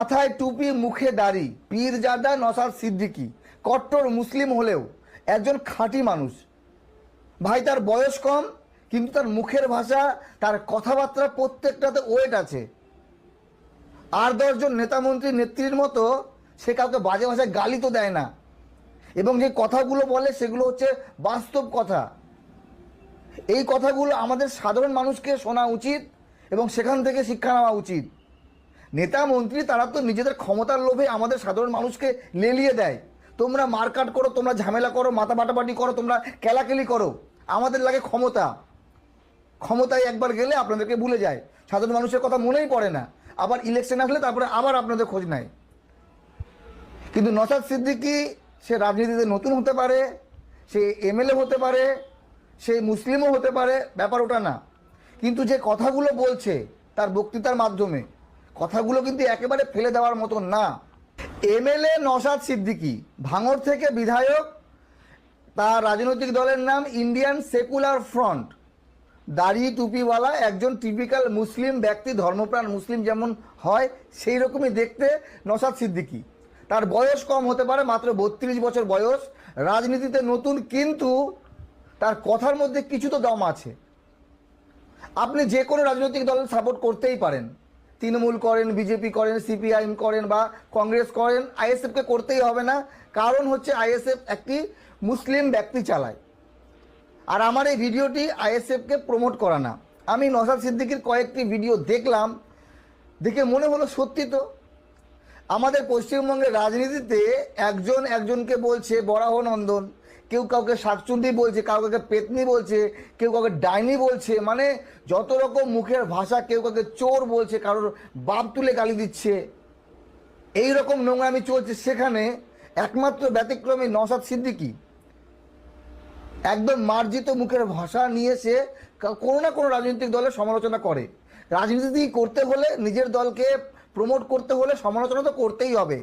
মাথায় টুপি মুখে দাড়ি পীরজাদা নওশাদ সিদ্দিকী কট্টর মুসলিম হলেও একজন খাঁটি মানুষ। ভাই তার বয়স কম কিন্তু তার মুখের ভাষা তার কথাবার্তা প্রত্যেকটাতে ওয়েট আছে। আর 10 জন নেতামন্ত্রী নেত্রীর মতো সে কাউকে বাজে ভাষায় গালি তো দেয় না, এবং যে কথাগুলো বলে সেগুলো হচ্ছে বাস্তব কথা। এই কথাগুলো আমাদের সাধারণ মানুষকে শোনা উচিত এবং সেখান থেকে শিক্ষা নেওয়া উচিত। নেতা মন্ত্রী তারা তো নিজেদের ক্ষমতার লোভে আমাদের সাধারণ মানুষকে লেলিয়ে দেয়। তোমরা মারকাট করো, তোমরা ঝামেলা করো, মাথা বাটাবাটি করো, তোমরা কেলাকেলি করো, আমাদের লাগে ক্ষমতা। ক্ষমতায় একবার গেলে আপনাদেরকে ভুলে যায়, সাধারণ মানুষের কথা মনেই পড়ে না। আবার ইলেকশন আসলে তারপরে আবার আপনাদের খোঁজ নেয়। কিন্তু নওশাদ সিদ্দিকী সে রাজনীতিতে নতুন হতে পারে, সে এমএলএ হতে পারে, সে মুসলিমও হতে পারে, ব্যাপার ওটা না। কিন্তু যে কথাগুলো বলছে তার বক্তৃতার মাধ্যমে, কথাগুলো কিন্তু একেবারে ফেলে দেওয়ার মতন না। এমএলএ নওশাদ সিদ্দিকী ভাঙড় থেকে বিধায়ক, তার রাজনৈতিক দলের নাম ইন্ডিয়ান সেকুলার ফ্রন্ট। দাড়ি টুপিওয়ালা একজন টিপিক্যাল মুসলিম ব্যক্তি, ধর্মপ্রাণ মুসলিম যেমন হয় সেই রকমই দেখতে নওশাদ সিদ্দিকী। তার বয়স কম হতে পারে, মাত্র 32 বছর বয়স, রাজনীতিতে নতুন, কিন্তু তার কথার মধ্যে কিছু তো দম আছে। আপনি যে কোনো রাজনৈতিক দলের সাপোর্ট করতেই পারেন, তৃণমূল করেন, বিজেপি করেন, সিপিআইএম করেন বা কংগ্রেস করেন, আইএসএফকে করতেই হবে না। কারণ হচ্ছে আইএসএফ একটি মুসলিম ব্যক্তি চালায়। আর আমার এই ভিডিওটি আইএসএফকে প্রমোট করা না। আমি নওশাদ সিদ্দিকীর কয়েকটি ভিডিও দেখলাম, দেখে মনে হলো সত্যি তো আমাদের পশ্চিমবঙ্গের রাজনীতিতে একজন একজনকে বলছে বরাহনন্দন, কেউ কাউকে শাকচুন্ডি বলছে, কাউকে পেতনি বলছে, কেউ কাউকে ডাইনি বলছে, মানে যত রকম মুখের ভাষা, কেউ কাউকে চোর বলছে, কারোর বাপ তুলে গালি দিচ্ছে, এই রকম নোংরামি চলছে। সেখানে একমাত্র ব্যতিক্রমী নওশাদ সিদ্দিকী একদম মার্জিত মুখের ভাষা নিয়ে সে কোনো না কোনো রাজনৈতিক দলের সমালোচনা করে। রাজনীতি করতে হলে, নিজের দলকে প্রমোট করতে হলে সমালোচনা তো করতেই হবে।